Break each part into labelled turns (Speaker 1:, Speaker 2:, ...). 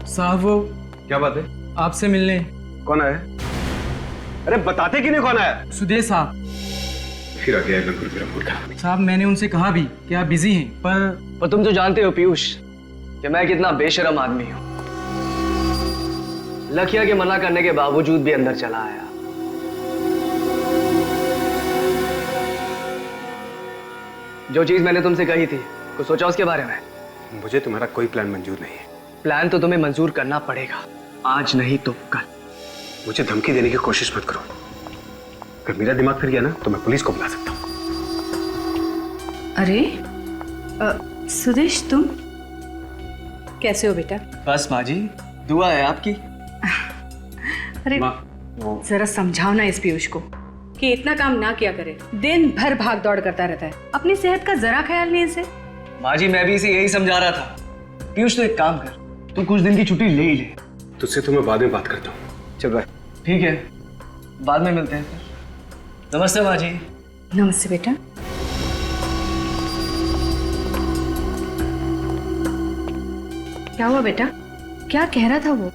Speaker 1: साहब वो
Speaker 2: क्या बात है?
Speaker 1: आपसे मिलने।
Speaker 2: कौन आया? अरे बताते कि नहीं कौन आया?
Speaker 1: सुदेश साहब।
Speaker 2: फिर आ गया बिल्कुल मेरा मूड खराब।
Speaker 1: साहब मैंने उनसे कहा भी कि आप बिजी हैं, पर
Speaker 3: तुम तो जानते हो पीयूष कि मैं कितना बेशरम आदमी हूं। लखिया के मना करने के बावजूद भी अंदर चला आया। जो चीज मैंने तुमसे कही थी, कुछ सोचा उसके बारे में?
Speaker 2: मुझे तुम्हारा कोई प्लान मंजूर नहीं है।
Speaker 3: प्लान तो तुम्हें मंजूर करना पड़ेगा, आज नहीं तो कल।
Speaker 2: मुझे धमकी देने की कोशिश मत करो। अगर मेरा दिमाग फिर गया ना तो मैं पुलिस को बुला सकता हूँ।
Speaker 4: अरे सुदेश, तुम कैसे हो बेटा?
Speaker 3: बस माँ जी, दुआ है आपकी।
Speaker 4: अरे जरा समझाओ ना इस पीयूष को कि इतना काम ना किया करे। दिन भर भाग दौड़ करता रहता है, अपनी सेहत का जरा ख्याल नहीं इसे।
Speaker 3: माँ जी मैं भी इसे यही समझा रहा था। पीयूष तो एक काम कर, तू कुछ दिन की छुट्टी ले ही ले।
Speaker 2: तुझसे तो मैं बाद में बात करता हूँ।
Speaker 3: चल भाई, ठीक है, बाद में मिलते हैं फिर। नमस्ते माँ जी।
Speaker 4: नमस्ते बेटा। क्या हुआ बेटा? क्या कह रहा था वो?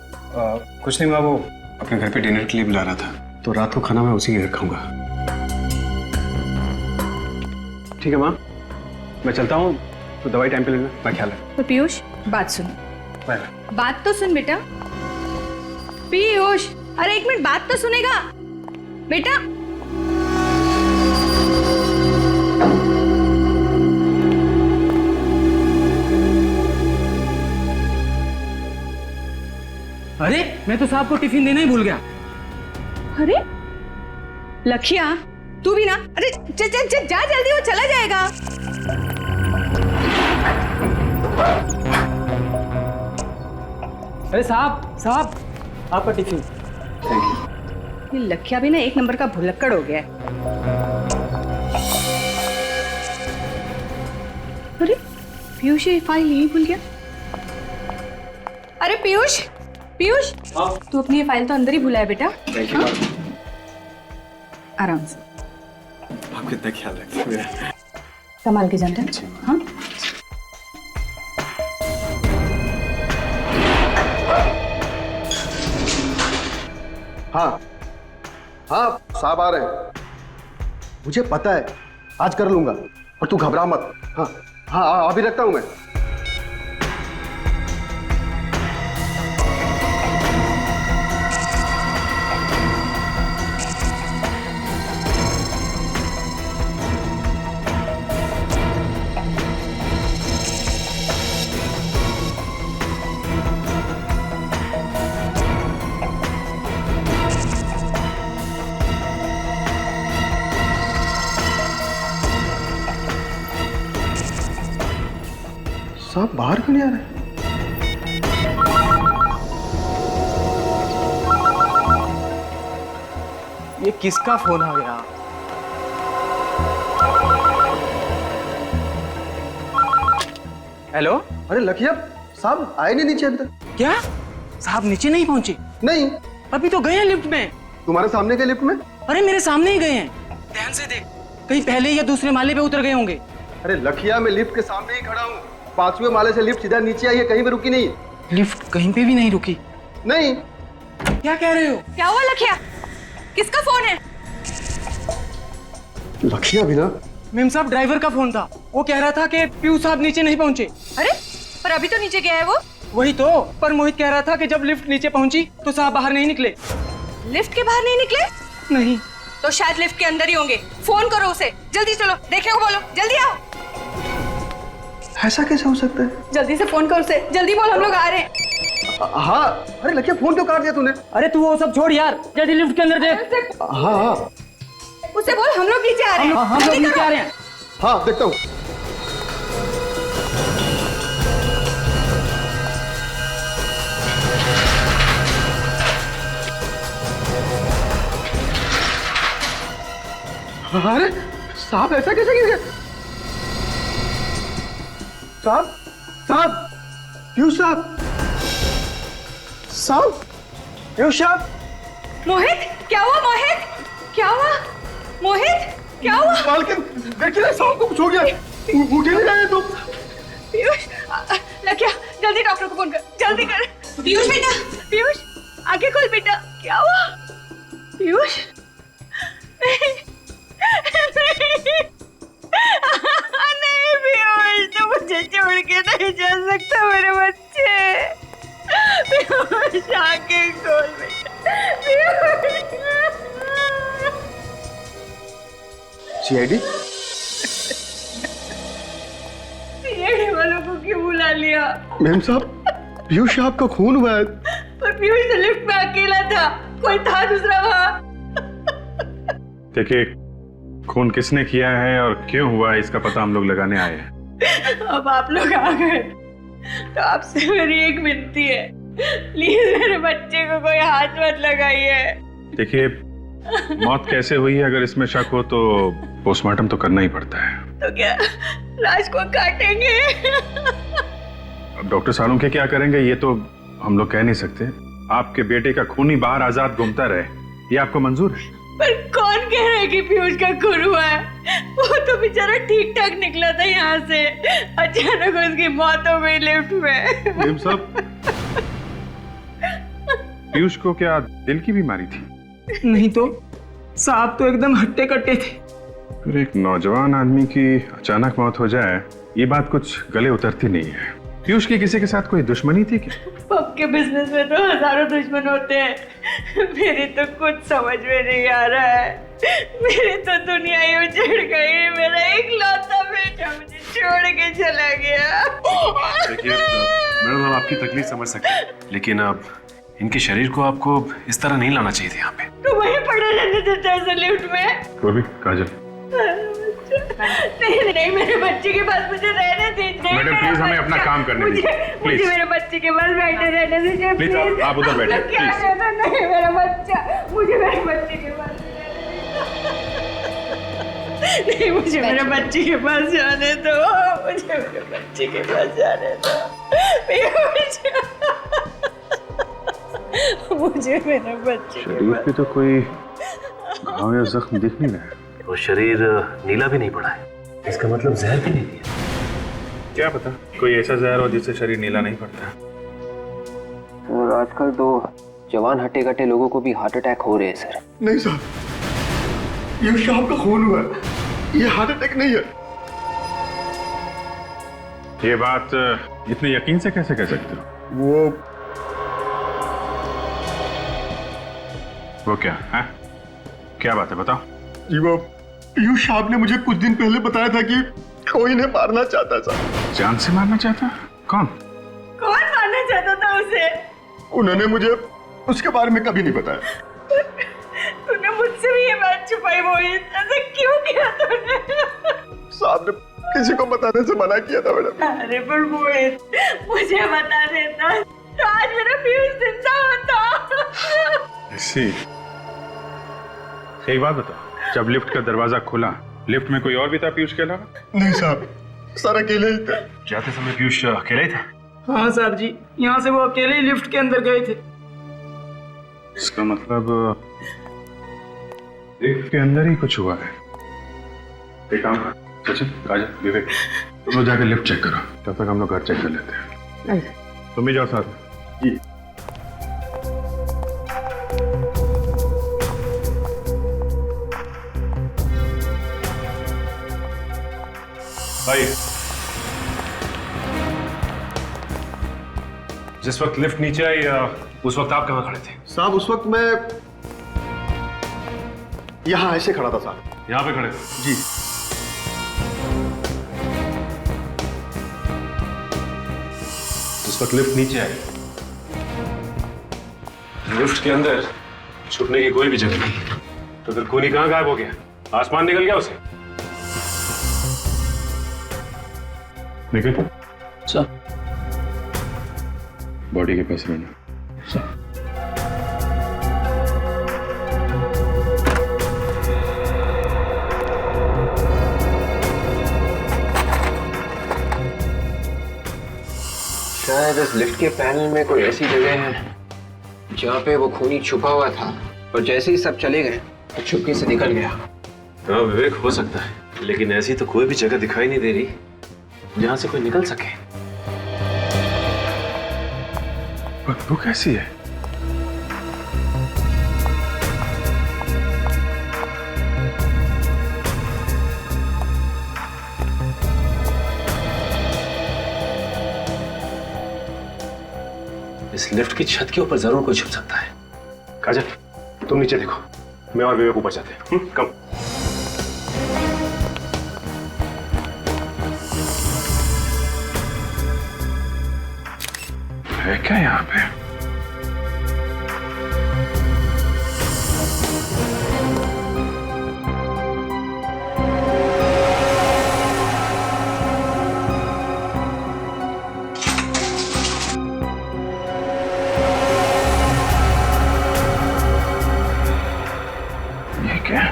Speaker 2: कुछ नहीं माँ, वो अपने घर पे डिनर के लिए बुला रहा था, तो रात को खाना मैं उसी के घर खाऊंगा। ठीक है माँ, मैं चलता हूँ। तो दवाई टाइम पे लेना, मैं ख्याल है।
Speaker 4: तो पीयूष बात सुन।
Speaker 2: बाय।
Speaker 4: बात तो सुन बेटा। पीयूष, अरे एक मिनट, बात तो सुनेगा बेटा।
Speaker 1: अरे मैं तो साहब को टिफिन देना ही भूल गया।
Speaker 4: अरे लखिया, तू भी ना। अरे जा जल्दी, वो चला जाएगा।
Speaker 1: अरे साहब आपका टिफिन।
Speaker 4: ये लखिया भी ना एक नंबर का भुलक्कड़ हो गया है। अरे पीयूष ये फाइल यहीं भूल गया। अरे पीयूष, तू अपनी ये फाइल तो अंदर ही भूला है बेटा। हाँ? आराम से,
Speaker 2: आप कितना ख्याल रखते हैं मेरा।
Speaker 4: संभाल के जाना। हाँ
Speaker 5: हाँ हाँ, साहब आ रहे हैं। मुझे पता है, आज कर लूंगा, और तू घबरा मत। हाँ हाँ, अभी रखता हूं मैं। साहब बाहर क्यों नहीं आ रहे?
Speaker 1: ये किसका फोन आ गया? हेलो।
Speaker 5: अरे लखिया, साहब आए नहीं नीचे अंदर।
Speaker 1: क्या साहब नीचे नहीं पहुंचे?
Speaker 5: नहीं,
Speaker 1: अभी तो गए हैं लिफ्ट में।
Speaker 5: तुम्हारे सामने के लिफ्ट में?
Speaker 1: अरे मेरे सामने ही गए हैं। ध्यान से देख, कहीं पहले या दूसरे माले पे उतर गए होंगे।
Speaker 5: अरे लखिया, मैं लिफ्ट के सामने ही खड़ा हूँ। 5वें माले से लिफ्ट सीधा नीचे आई है, कहीं भी रुकी नहीं।
Speaker 1: लिफ्ट कहीं पे भी नहीं रुकी।
Speaker 5: नहीं।
Speaker 1: क्या कह रहे हो?
Speaker 4: क्या हुआ लखिया? किसका फोन है?
Speaker 5: लखिया भी ना?
Speaker 1: मेम साहब ड्राइवर का फोन था। वो कह रहा था कि पीयूष साहब नीचे नहीं पहुंचे।
Speaker 4: अरे पर अभी तो नीचे गया है वो।
Speaker 1: वही तो, पर मोहित कह रहा था कि जब लिफ्ट नीचे पहुंची तो साहब बाहर नहीं निकले।
Speaker 4: लिफ्ट के बाहर नहीं निकले?
Speaker 1: नहीं
Speaker 4: तो शायद लिफ्ट के अंदर ही होंगे। फोन करो उसे, जल्दी चलो, देखने को बोलो, जल्दी आओ।
Speaker 5: ऐसा कैसे हो सकता है?
Speaker 4: जल्दी से फोन करो उसे, जल्दी बोल, हम लोग आ रहे हैं।
Speaker 5: हाँ। अरे लखिया, फोन क्यों काट दिया तूने?
Speaker 1: अरे तू वो सब छोड़ यार, जल्दी लिफ्ट के अंदर देख।
Speaker 5: हाँ हाँ
Speaker 4: उसे बोल हम लोग नीचे आ रहे हैं।
Speaker 1: हम लोग नीचे आ रहे हैं।
Speaker 5: हाँ, देखता हूँ। अरे साहब, ऐसा कैसे गिर गया? साहब, पीयूष साहब, पीयूष साहब।
Speaker 4: मोहित, क्या हुआ मोहित? क्या हुआ मोहित? क्या हुआ?
Speaker 5: मालकिन देखिए, साहब को कुछ हो गया। उठ ही नहीं रहे तुम।
Speaker 4: पीयूष, लखिया जल्दी डॉक्टर को फोन कर, जल्दी कर। पीयूष बेटा, पीयूष आंखें खोल बेटा। क्या हुआ पीयूष? नहीं पीयूष, तो मुझे छोड़ के नहीं जा सकता मेरे बच्चे। पीयूष आंखें खोल बेटा।
Speaker 5: सीआईडी?
Speaker 4: सीआईडी वालों को क्यों बुला लिया?
Speaker 5: मैम साहब, पीयूष साहब का खून हुआ है।
Speaker 4: पर पीयूष तो लिफ्ट में अकेला था, कोई था दूसरा वहाँ।
Speaker 6: देखिए, खून किसने किया है और क्यों हुआ है इसका पता हम लोग लगाने आए हैं।
Speaker 4: अब आप लोग आ गए तो आपसे मेरी एक विनती है, प्लीज मेरे बच्चे को कोई हाथ मत लगाइए।
Speaker 6: देखिए, मौत कैसे हुई है अगर इसमें शक हो तो पोस्टमार्टम तो करना ही पड़ता है।
Speaker 4: तो क्या लाश को काटेंगे?
Speaker 6: अब डॉक्टर सालुंखे क्या करेंगे ये तो हम लोग कह नहीं सकते। आपके बेटे का खून ही बाहर आजाद घूमता रहे, ये आपको मंजूर है?
Speaker 4: पर कौन कह रहा है कि पीयूष का खून हुआ है? वो तो बेचारा ठीक ठाक निकला था यहाँ से, अचानक उसकी मौत हो गई लिफ्ट में।
Speaker 5: मैम साहब,
Speaker 6: पीयूष को क्या दिल की बीमारी थी?
Speaker 1: नहीं तो साहब तो एकदम हट्टे कट्टे थे।
Speaker 6: फिर एक नौजवान आदमी की अचानक मौत हो जाए ये बात कुछ गले उतरती नहीं है। पीयूष की किसी के साथ कोई दुश्मनी थी क्या?
Speaker 4: पब के बिजनेस में तो हजारों दुश्मन होते हैं, मेरी तो कुछ समझ में नहीं आ रहा है। मेरी तो दुनिया ही उजड़ गई, मेरा इकलौता बेटा मुझे छोड़ के चला गया।
Speaker 2: देखिए मैडम, हम आपकी तकलीफ समझ सकते हैं, लेकिन अब इनके शरीर को आपको इस तरह नहीं लाना चाहिए था यहाँ पे।
Speaker 4: तो वहीं पड़े रहने देता है लिफ्ट में।
Speaker 6: वो भी काजल,
Speaker 4: नहीं नहीं, मेरे बच्चे के पास मुझे रहने दीजिए।
Speaker 6: मैडम प्लीज हमें अपना काम करने दीजिए
Speaker 4: मुझे
Speaker 6: प्लीज।
Speaker 4: मेरे बच्चे के पास बैठे रहने दीजिए
Speaker 6: प्लीज आप उधर बैठिए प्लीज।
Speaker 4: नहीं मेरा बच्चा, मुझे मेरे बच्चे के पास नहीं, मुझे मेरे बच्चे के पास जाने दो, मुझे मेरे बच्चे के पास जाने दो। मुझे मेरे बच्चे के
Speaker 6: शरीर पे तो कोई घाव या जख्म दिख नहीं रहा है।
Speaker 2: वो शरीर नीला भी नहीं पड़ा है, इसका मतलब जहर भी नहीं दिया।
Speaker 6: क्या पता कोई ऐसा जहर हो जिससे शरीर नीला नहीं पड़ता।
Speaker 3: और आजकल तो जवान हट्टे कट्टे लोगों को भी हार्ट अटैक हो रहे हैं सर।
Speaker 5: नहीं साहब, पीयूष साहब का खून हुआ है, ये हार्ट अटैक नहीं है।
Speaker 6: ये बात इतने यकीन से कैसे कह सकते हो? वो क्या है? क्या बात है बताओ।
Speaker 5: जी वो पीयूष साहब ने मुझे कुछ दिन पहले बताया था कि कोई इन्हें मारना चाहता था।
Speaker 6: जान से मारना चाहता? कौन?
Speaker 4: कौन मारना चाहता था उसे?
Speaker 5: उन्होंने मुझे उसके बारे में कभी नहीं बताया।
Speaker 4: तूने मुझसे भी ये बात छुपाई मोहित, ऐसा क्यों किया तूने?
Speaker 5: साहब ने किसी को बताने से मना किया था मैडम।
Speaker 4: अरे पर मोहित, मुझे बता देता तो आज मेरा पीयूष जिंदा होता।
Speaker 6: ऐसी एक बात बताओ, जब लिफ्ट का दरवाजा खुला लिफ्ट में कोई और भी था पीयूष के अलावा?
Speaker 5: नहीं साहब, सर अकेले ही थे।
Speaker 2: जाते समय पीयूष अकेला ही था?
Speaker 1: हाँ साहब जी, यहाँ से वो अकेले ही लिफ्ट के अंदर गए थे।
Speaker 6: इसका मतलब लिफ्ट के अंदर ही कुछ हुआ है। एक काम कर सचिन, काजल, विवेक, तुम लोग जाकर लिफ्ट चेक करो, तब तक हम लोग घर चेक कर लेते हैं। तुम भी जाओ साथ में।
Speaker 5: जी
Speaker 2: भाई, जिस वक्त लिफ्ट नीचे आई उस वक्त आप कहाँ खड़े थे?
Speaker 5: साहब, उस वक्त मैं यहाँ ऐसे खड़ा था साहब।
Speaker 2: यहाँ पे खड़े थे?
Speaker 5: जी।
Speaker 2: जिस वक्त लिफ्ट नीचे आई, लिफ्ट के अंदर छुपने की कोई भी जगह नहीं, तो फिर खूनी कहाँ गायब हो गया? आसमान निकल गया उसे?
Speaker 6: निकल
Speaker 1: सर,
Speaker 6: बॉडी के पास रहना।
Speaker 3: शायद इस लिफ्ट के पैनल में कोई ऐसी जगह है जहाँ पे वो खूनी छुपा हुआ था और जैसे ही सब चले गए तो चुपके से निकल गया।
Speaker 2: हाँ विवेक, हो सकता है, लेकिन ऐसी तो कोई भी जगह दिखाई नहीं दे रही जहाँ से कोई निकल सके।
Speaker 6: बदबू कैसी है?
Speaker 2: इस लिफ्ट की छत के ऊपर जरूर कोई छुप सकता है। काजल, तुम नीचे देखो, मैं और विवेक ऊपर जाते हैं। कम।
Speaker 6: है क्या यहाँ पे? ये क्या?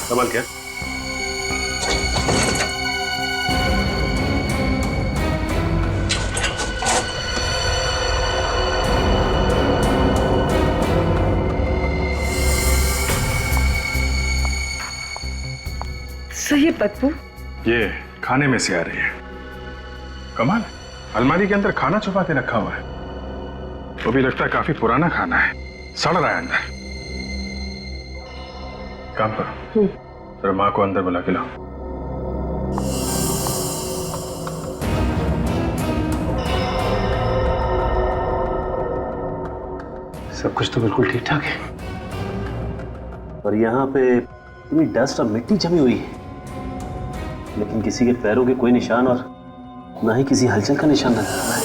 Speaker 2: कमाल क्या?
Speaker 4: सही है बदबू।
Speaker 6: ये खाने में से आ रही है। कमाल है, अलमारी के अंदर खाना छुपा के रखा हुआ है। वो भी लगता है काफी पुराना खाना है, सड़ रहा है अंदर। काम करो, जरा माँ को अंदर बुला के लाओ।
Speaker 2: सब कुछ तो बिल्कुल ठीक ठाक है, पर यहाँ पे इतनी डस्ट और मिट्टी जमी हुई है, लेकिन किसी के पैरों के कोई निशान और ना ही किसी हलचल का निशान नजर आ रहा है।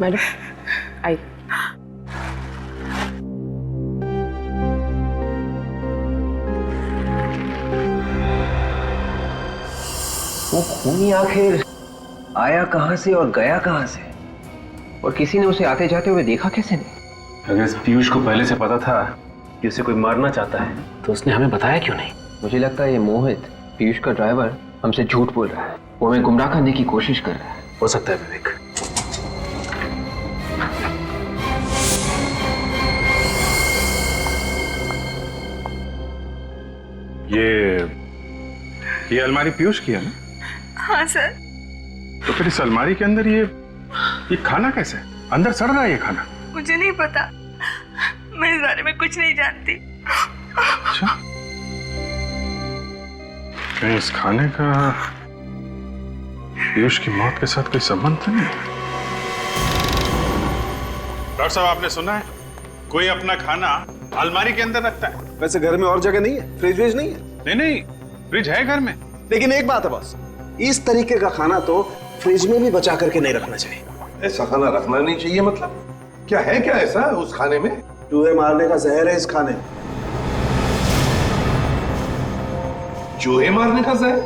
Speaker 7: मैडम आई।
Speaker 3: वो खूनी आखिर आया कहां से और गया कहां से, और किसी ने उसे आते जाते हुए देखा कैसे नहीं?
Speaker 2: अगर इस पीयूष को पहले से पता था कि उसे कोई मारना चाहता है, तो उसने हमें बताया क्यों नहीं?
Speaker 3: मुझे लगता है ये मोहित, पीयूष का ड्राइवर, हमसे झूठ बोल रहा है। वो हमें गुमराह करने की कोशिश कर रहा है।
Speaker 2: हो सकता है विवेक।
Speaker 6: ये अलमारी पीयूष की है ना?
Speaker 4: हाँ सर।
Speaker 6: तो फिर इस अलमारी के अंदर ये खाना कैसे? अंदर सड़ रहा है ये खाना।
Speaker 4: मुझे नहीं पता, मैं इस बारे में कुछ नहीं जानती।
Speaker 6: अच्छा, कहीं इस खाने का पीयूष की मौत के साथ कोई संबंध तो नहीं? डॉक्टर साहब, आपने सुना है कोई अपना खाना अलमारी के अंदर रखता है?
Speaker 5: वैसे घर में और जगह नहीं है, फ्रिज व्रिज नहीं है।
Speaker 6: नहीं नहीं, फ्रिज है घर में।
Speaker 5: लेकिन एक बात है बॉस, इस तरीके का खाना तो फ्रिज में भी बचा करके नहीं रखना चाहिए।
Speaker 8: ऐसा खाना रखना नहीं चाहिए मतलब? क्या है, क्या ऐसा उस खाने में?
Speaker 5: चूहे मारने का जहर है इस खाने में।
Speaker 8: चूहे मारने का जहर?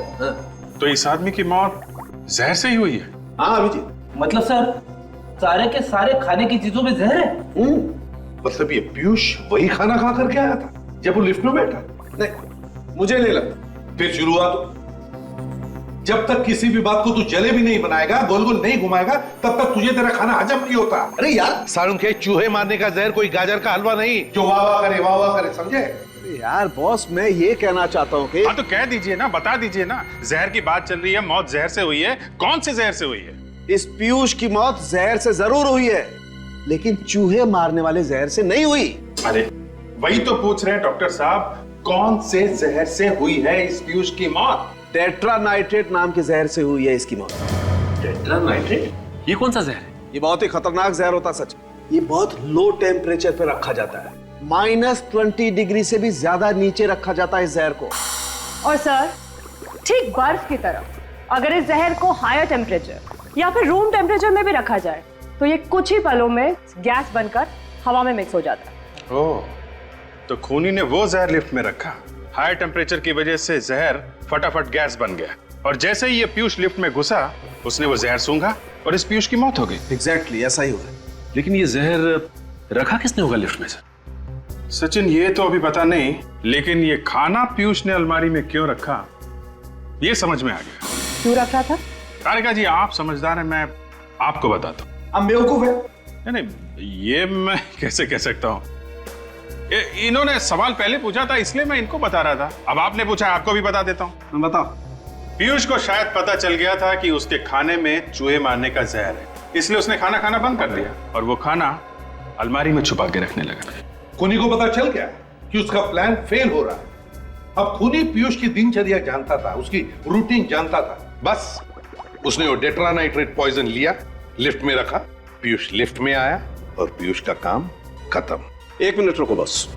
Speaker 6: तो इस आदमी की मौत जहर से ही हुई है?
Speaker 5: हाँ अभिजीत।
Speaker 9: मतलब सर, सारे के सारे खाने की चीजों में जहर है?
Speaker 8: मतलब ये पीयूष वही खाना खा करके आया था जब वो लिफ्ट में बैठा?
Speaker 5: नहीं, मुझे नहीं लगता।
Speaker 8: फिर शुरुआत, जब तक किसी भी बात को तू जलेबी नहीं बनाएगा, गोल गोल नहीं घुमाएगा, तब तक तुझे तेरा खाना हजम नहीं होता।
Speaker 5: अरे यार
Speaker 8: सारुण के चूहे मारने का जहर कोई गाजर का हलवा नहीं जो वाह वाह करे, समझे?
Speaker 5: यार बॉस, मैं ये कहना चाहता हूँ कि
Speaker 6: हाँ तो कह दीजिए ना, बता दीजिए ना। जहर की बात चल रही है, मौत जहर से हुई है। कौन से जहर से हुई है?
Speaker 5: इस पीयूष की मौत जहर से जरूर हुई है, लेकिन चूहे मारने वाले जहर से नहीं हुई।
Speaker 6: अरे वही तो पूछ रहे हैं डॉक्टर साहब, कौन से जहर से हुई है इस पीयूष की मौत?
Speaker 5: टेट्रानाइट्रेट नाम के जहर से हुई है इसकी मौत।
Speaker 2: टेट्रानाइट्रेट? ये कौन सा जहर है?
Speaker 5: ये बहुत ही खतरनाक जहर होता सच। ये बहुत लो टेम्परेचर पे रखा जाता है, -20 डिग्री से भी ज्यादा नीचे रखा जाता है इस जहर को।
Speaker 7: और सर, ठीक बर्फ की तरह अगर इस जहर को हायर टेम्परेचर या फिर रूम टेम्परेचर में भी रखा जाए तो ये कुछ ही पलों में गैस बनकर हवा में मिक्स हो जाता है।
Speaker 6: ओह, तो खूनी ने वो जहर लिफ्ट में रखा, हाई टेम्परेचर की वजह से जहर फटाफट गैस बन गया, और जैसे ही ये पीयूष लिफ्ट में घुसा, उसने वो जहर सूंघा और इस पीयूष की मौत हो गई।
Speaker 5: एग्जैक्टली ऐसा ही हुआ।
Speaker 2: लेकिन ये जहर रखा किसने होगा लिफ्ट में से?
Speaker 6: सचिन, ये तो अभी पता नहीं, लेकिन ये खाना पीयूष ने अलमारी में क्यों रखा, ये समझ में आ गया।
Speaker 7: क्यों रख रहा था?
Speaker 6: तारिका जी, आप समझदार हैं, मैं आपको बताता हूँ।
Speaker 5: अब बेवकूफ है।
Speaker 6: नहीं, ये मैं कैसे कह सकता हूँ? इन्होंने सवाल पहले पूछा था, इसलिए मैं इनको बता रहा था। अब आपने पूछा, आपको भी बता देता हूँ।
Speaker 5: बताओ।
Speaker 6: पीयूष को शायद पता चल गया था कि उसके खाने में चूहे मारने का जहर है, इसलिए उसने खाना खाना बंद कर दिया और वो खाना अलमारी में छुपा के रखने लगा।
Speaker 8: खूनी को पता चल गया कि उसका प्लान फेल हो रहा है। अब खूनी पीयूष की दिनचर्या जानता था, उसकी रूटीन जानता था। बस उसने वो डेट्रानाइट्रेट पॉइजन लिया, लिफ्ट में रखा, पीयूष लिफ्ट में आया और पीयूष का काम खत्म।
Speaker 2: 1 मिनट रुको बॉस।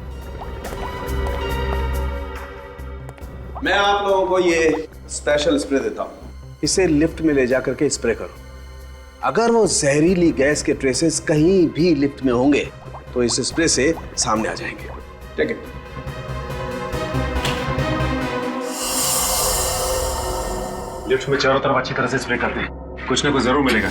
Speaker 2: मैं आप लोगों को ये स्पेशल स्प्रे देता हूं, इसे लिफ्ट में ले जाकर के स्प्रे करो। अगर वो जहरीली गैस के ट्रेसेस कहीं भी लिफ्ट में होंगे तो इस स्प्रे से सामने आ जाएंगे। ठीक है?
Speaker 6: लिफ्ट में चारों तरफ अच्छी तरह से स्प्रे कर दे, कुछ ना कुछ जरूर मिलेगा।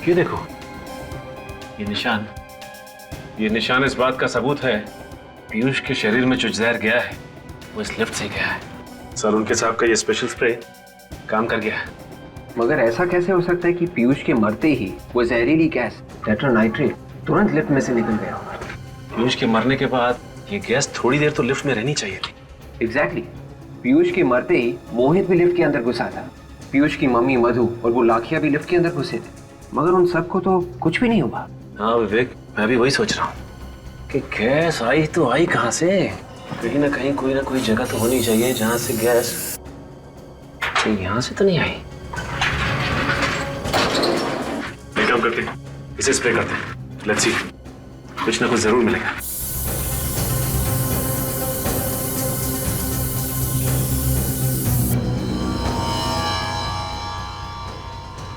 Speaker 2: ये देखो, ये निशान इस बात का सबूत है पीयूष के शरीर में जो जहर गया है वो इस लिफ्ट से गया है। सर, उनके साहब का ये स्पेशल स्प्रे काम कर गया है।
Speaker 3: मगर ऐसा कैसे हो सकता है कि पीयूष के मरते ही वो जहरीली गैस टेट्रानाइट्रेट तुरंत लिफ्ट में से निकल गया होगा?
Speaker 2: पीयूष के मरने के बाद ये गैस थोड़ी देर तो लिफ्ट में रहनी चाहिए थी।
Speaker 3: एग्जैक्टली। पीयूष के मरते ही मोहित भी लिफ्ट के अंदर घुसा था, पीयूष की मम्मी मधु और वो लाखिया भी लिफ्ट के अंदर घुसे थे, मगर उन सबको तो कुछ भी नहीं हुआ।
Speaker 2: हाँ विवेक, मैं भी वही सोच रहा हूँ कि गैस आई तो आई कहाँ से? कहीं ना कहीं कोई ना कोई जगह तो होनी चाहिए जहाँ से गैस, यहाँ से तो नहीं आई। एक काम करते हैं, इसे स्प्रे करते हैं। लेट्स सी, कुछ ना कुछ जरूर मिलेगा।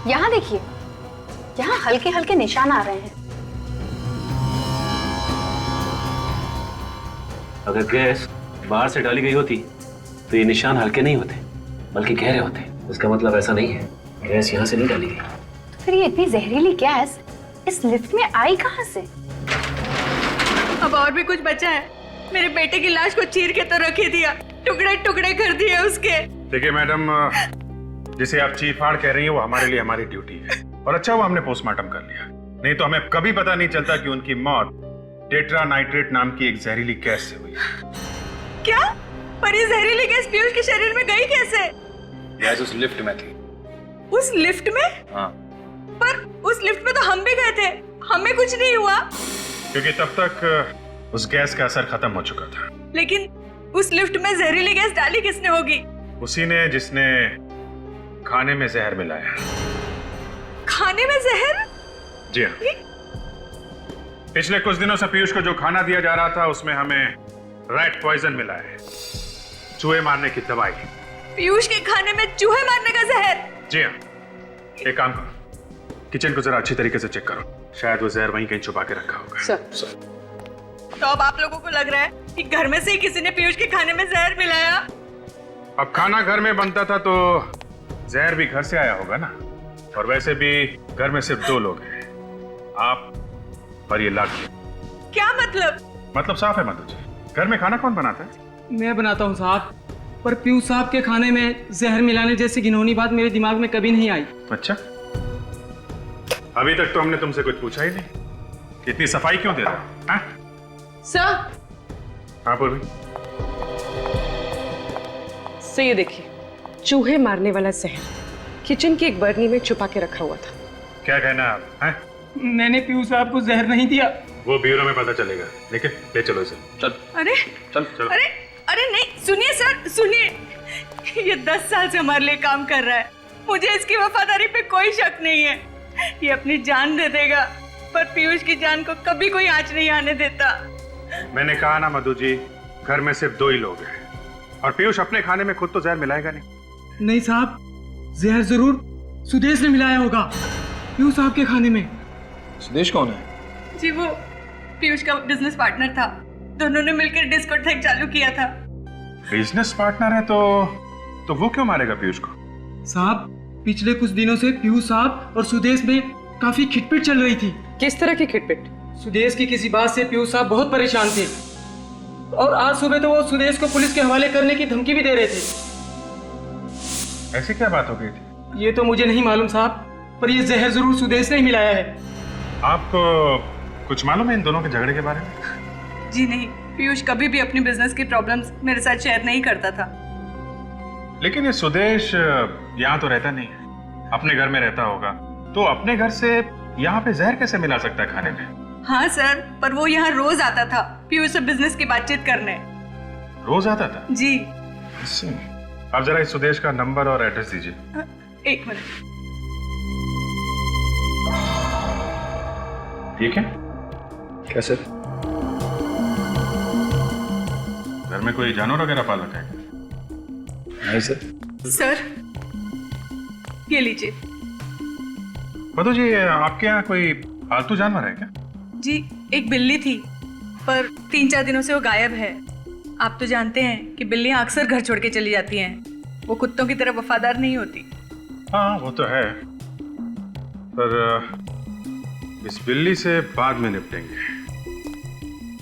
Speaker 10: यहाँ देखिए, यहाँ हल्के हल्के निशान आ रहे हैं।
Speaker 2: अगर गैस बाहर से डाली गई होती तो ये निशान हल्के नहीं होते बल्कि गहरे होते। इसका मतलब ऐसा नहीं है गैस यहाँ से नहीं डाली गई।
Speaker 10: तो फिर ये इतनी जहरीली गैस इस लिफ्ट में आई कहाँ से?
Speaker 4: अब और भी कुछ बचा है। मेरे बेटे की लाश को चीर के तो रख ही दिया, टुकड़े टुकड़े कर दिए उसके।
Speaker 6: देखिए मैडम, जिसे आप चीर फाड़ कह रही हैं वो हमारे लिए हमारी ड्यूटी है, और अच्छा हुआ हमने पोस्टमार्टम कर लिया, नहीं तो हमें कभी पता नहीं चलता कि उनकी मौत टेट्रानाइट्रेट नाम की एक जहरीली गैस से हुई।
Speaker 4: क्या? पर ये जहरीली गैस पीयूष के शरीर में गई कैसे?
Speaker 6: गैस उस लिफ्ट में थी।
Speaker 4: उस लिफ्ट में?
Speaker 6: हाँ।
Speaker 4: पर उस लिफ्ट में तो हम भी गए थे, हमें कुछ नहीं हुआ।
Speaker 6: क्योंकि तब तक उस गैस का असर खत्म हो चुका था।
Speaker 4: लेकिन उस लिफ्ट में जहरीली गैस डाली किसने होगी?
Speaker 6: उसी ने जिसने खाने में जहर मिलाया।
Speaker 4: खाने में जहर?
Speaker 6: जी हाँ। पिछले कुछ दिनों से पीयूष को जो खाना दिया जा रहा था उसमें हमें रैट पॉइजन मिला है, चूहे मारने की दवाई।
Speaker 4: पीयूष के खाने में चूहे मारने का जहर?
Speaker 6: जी हाँ। एक काम करो, किचन को जरा अच्छी तरीके से चेक करो, शायद वो जहर वहीं कहीं छुपा के रखा होगा।
Speaker 7: सर।
Speaker 4: तो अब आप लोगों को लग रहा है कि घर में से ही किसी ने पीयूष के खाने में जहर मिलाया?
Speaker 6: अब खाना घर में बनता था तो जहर भी घर से आया होगा ना, और वैसे भी घर में सिर्फ 2 लोग हैं, आप और ये लाखी।
Speaker 4: क्या मतलब?
Speaker 6: मतलब साफ है मधु जी, घर में खाना कौन बनाता है?
Speaker 1: मैं बनाता हूँ साहब, पर पीयूष साहब के खाने में जहर मिलाने जैसी घिनौनी बात मेरे दिमाग में कभी नहीं आई।
Speaker 6: अच्छा, अभी तक तो हमने तुमसे कुछ पूछा ही नहीं, इतनी सफाई क्यों दे रहे हो?
Speaker 7: सर।
Speaker 6: हाँ पूर्वी।
Speaker 7: सर ये देखिए, चूहे मारने वाला जहर किचन की एक बर्नी में छुपा के रखा हुआ था।
Speaker 6: क्या कहना है आप? हैं?
Speaker 1: मैंने पीयूष साहब को जहर नहीं दिया।
Speaker 6: वो ब्यूरो में पता चलेगा, लेकिन ले चलो इसे। चल।
Speaker 4: अरे
Speaker 6: चल चलो।
Speaker 4: अरे नहीं, सुनिए सर, सुनिए। ये 10 साल से हमारे लिए काम कर रहा है, मुझे इसकी वफादारी पे कोई शक नहीं है। ये अपनी जान दे देगा, पर पीयूष की जान को कभी कोई आंच नहीं आने देता।
Speaker 6: मैंने कहा ना मधु जी, घर में सिर्फ 2 ही लोग हैं, और पीयूष अपने खाने में खुद तो जहर मिलाएगा नहीं।
Speaker 1: नहीं साहब, जहर जरूर सुदेश ने मिलाया होगा पीयूष साहब के खाने में।
Speaker 9: सुदेश कौन है?
Speaker 4: जी वो पीयूष का बिजनेस पार्टनर था, दोनों ने मिलकर डिस्कोथेक चालू किया था।
Speaker 6: बिजनेस पार्टनर है तो वो क्यों मारेगा पीयूष को?
Speaker 1: साहब, पिछले कुछ दिनों से पीयूष साहब और सुदेश में काफी खिटपिट चल रही थी।
Speaker 7: किस तरह की खिटपिट?
Speaker 1: सुदेश की किसी बात से पीयूष साहब बहुत परेशान थे और आज सुबह तो वो सुदेश को पुलिस के हवाले करने की धमकी भी दे रहे थे।
Speaker 6: ऐसी क्या बात हो गई थी?
Speaker 1: ये तो मुझे नहीं मालूम साहब, पर ये जहर जरूर सुदेश ने ही मिलाया है।
Speaker 6: आपको कुछ मालूम है इन दोनों के झगड़े के बारे में?
Speaker 4: जी नहीं, पीयूष कभी भी अपनी बिजनेस की प्रॉब्लम्स मेरे साथ शेयर नहीं करता था।
Speaker 6: लेकिन ये सुदेश यहाँ तो रहता नहीं है, अपने घर में रहता होगा, तो अपने घर से यहाँ पे जहर कैसे मिला सकता है खाने में?
Speaker 4: हाँ सर, पर वो यहाँ रोज आता था पीयूष से बिजनेस की बातचीत करने।
Speaker 6: रोज आता था?
Speaker 4: जी।
Speaker 6: आप जरा इस सुदेश का नंबर और एड्रेस दीजिए।
Speaker 4: एक मिनट।
Speaker 6: ठीक है।
Speaker 5: कैसे?
Speaker 6: घर में कोई जानवर वगैरह पाल रखा है?
Speaker 5: नहीं सर।
Speaker 4: सर ये लीजिए।
Speaker 6: बतो जी, आपके यहाँ कोई पालतू जानवर है क्या?
Speaker 4: जी एक बिल्ली थी, पर 3-4 दिनों से वो गायब है। आप तो जानते हैं कि बिल्लियां अक्सर घर छोड़ के चली जाती हैं, वो कुत्तों की तरह वफादार नहीं होती।
Speaker 6: हाँ वो तो है, पर इस बिल्ली से बाद में निपटेंगे,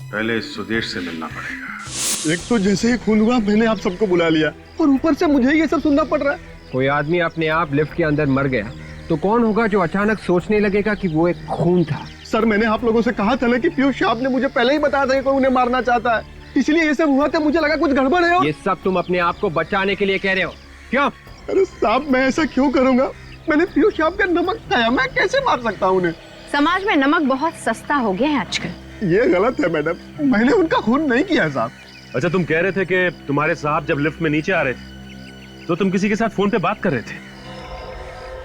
Speaker 6: पहले इस सुदेश से मिलना पड़ेगा।
Speaker 5: एक तो जैसे ही खून हुआ मैंने आप सबको बुला लिया और ऊपर से मुझे ये सब सुनना पड़ रहा है।
Speaker 3: कोई आदमी अपने आप लिफ्ट के अंदर मर गया तो कौन होगा जो अचानक सोचने लगेगा कि वो एक खून था?
Speaker 5: सर मैंने आप लोगों से कहा था ना कि पीयूष साहब ने मुझे पहले ही बताया था कि कोई उन्हें मारना चाहता है, इसलिए ये सब हुआ था। मुझे लगा कुछ गड़बड़ है।
Speaker 3: ये सब तुम अपने आप को बचाने के लिए कह रहे हो क्यों?
Speaker 5: अरे साहब मैं ऐसा क्यों करूंगा? मैंने पीयूष साहब का नमक खाया, मैं कैसे मार सकता हूँ उन्हें?
Speaker 10: समाज में नमक बहुत सस्ता हो गया है आजकल।
Speaker 5: ये गलत है मैडम, मैंने उनका खून नहीं किया साहब।
Speaker 2: अच्छा, तुम कह रहे थे कि तुम्हारे साहब जब लिफ्ट में नीचे आ रहे थे तो तुम किसी के साथ फोन पे बात कर रहे थे।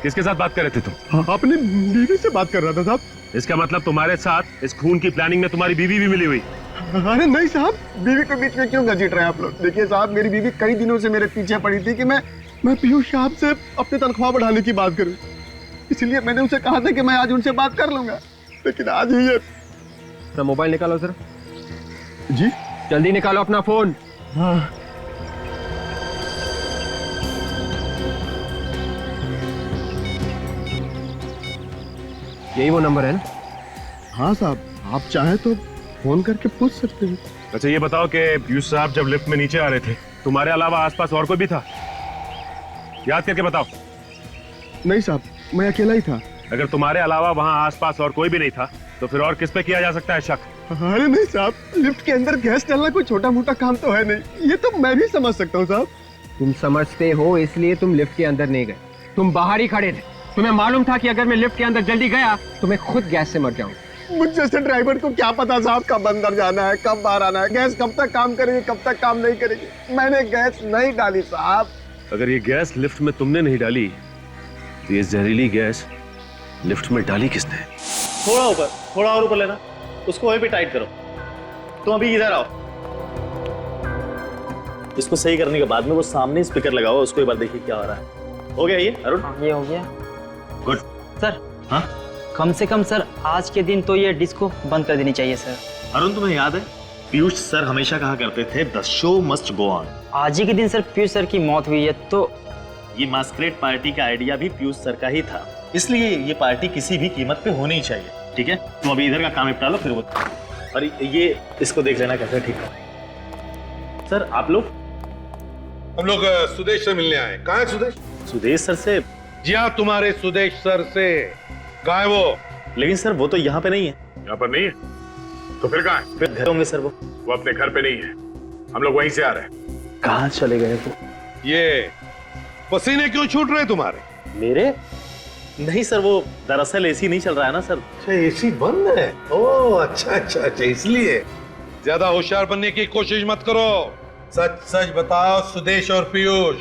Speaker 2: किसके साथ बात कर रहे थे तुम?
Speaker 5: अपनी बीवी से बात कर रहा था साहब।
Speaker 2: इसका मतलब तुम्हारे साथ इस खून की प्लानिंग में तुम्हारी बीवी भी मिली हुई?
Speaker 5: अरे नहीं साहब, बीवी के बीच में क्यों घसीट रहे हैं आप लोग? देखिए साहब, मेरी बीवी कई दिनों से मेरे पीछे पड़ी थी कि मैं पीयूष साहब से अपनी तनख्वाह बढ़ाने की बात करूं, इसलिए मैंने उनसे कहा था कि मैं आज उनसे बात कर लूंगा, लेकिन आज ही ये।
Speaker 3: अपना मोबाइल निकालो सर।
Speaker 5: जी
Speaker 3: जल्दी निकालो अपना फोन।
Speaker 5: हाँ।
Speaker 3: यही वो नंबर है ना?
Speaker 5: हाँ साहब, आप चाहें तो फोन करके पूछ सकते हैं।
Speaker 2: अच्छा ये बताओ कि पीयूष साहब जब लिफ्ट में नीचे आ रहे थे तुम्हारे अलावा आसपास और कोई भी था? याद करके बताओ।
Speaker 5: नहीं साहब, मैं अकेला ही था।
Speaker 2: अगर तुम्हारे अलावा वहाँ आसपास और कोई भी नहीं था तो फिर और किस पे किया जा सकता है शक?
Speaker 5: अरे नहीं साहब, लिफ्ट के अंदर गैस डालना कोई छोटा मोटा काम तो है नहीं, ये तो मैं भी समझ सकता हूँ साहब।
Speaker 3: तुम समझते हो इसलिए तुम लिफ्ट के अंदर नहीं गए, तुम बाहर ही खड़े थे। तुम्हें मालूम था कि अगर मैं लिफ्ट के अंदर जल्दी गया तो मैं खुद गैस से मर जाऊंगा।
Speaker 5: मुझ जैसे ड्राइवर को क्या पता साहब कब अंदर जाना है, कब बाहर आना है, गैस कब तक काम करेगी, कब तक काम नहीं करेगी। मैंने गैस नहीं डाली साहब।
Speaker 2: अगर ये गैस लिफ्ट में तुमने नहीं डाली तो ये जहरीली गैस लिफ्ट में डाली किसने?
Speaker 11: थोड़ा ऊपर, थोड़ा और ऊपर लेना, उसको वहीं पे टाइट करो। तुम अभी इधर आओ, इसको सही करने के बाद में वो सामने स्पीकर लगाओ, उसको एक बार देखिए क्या हो रहा है। हो गया ये अरुण?
Speaker 12: ये हो गया।
Speaker 2: गुड
Speaker 12: सर
Speaker 11: हाँ
Speaker 12: कम से कम सर आज के दिन तो ये डिस्को बंद कर देनी चाहिए सर।
Speaker 11: अरुण, तुम्हें याद है पीयूष सर हमेशा कहा करते थे the show must go on.
Speaker 12: आज ही के दिन सर पीयूष सर की मौत हुई है, तो
Speaker 11: ये मास्करेड पार्टी का आइडिया भी पीयूष सर का ही था, इसलिए ये पार्टी किसी भी कीमत पे होनी ही चाहिए। ठीक है, तुम अभी इधर का काम निपटा लो, फिर वो और ये इसको देख लेना कैसे ठीक है। सर आप लोग?
Speaker 8: हम लोग सुदेश से मिलने आए। कहाँ है सुदेश?
Speaker 11: सुदेश सर से?
Speaker 8: जी हाँ, तुम्हारे सुदेश सर से। कहाँ है वो?
Speaker 11: लेकिन सर वो तो यहाँ पे नहीं है।
Speaker 6: यहाँ पर नहीं है तो फिर कहाँ है?
Speaker 11: फिर घर होंगे सर। वो
Speaker 6: अपने घर पे नहीं है, हम लोग वहीं से आ रहे हैं।
Speaker 11: कहाँ चले गए वो?
Speaker 8: ये पसीने क्यों छूट रहे तुम्हारे?
Speaker 11: मेरे? नहीं सर, वो दरअसल एसी नहीं चल रहा है ना सर।
Speaker 8: अच्छा एसी बंद है? ओह अच्छा, इसलिए। ज्यादा होशियार बनने की कोशिश मत करो, सच सच बताओ सुदेश और पीयूष,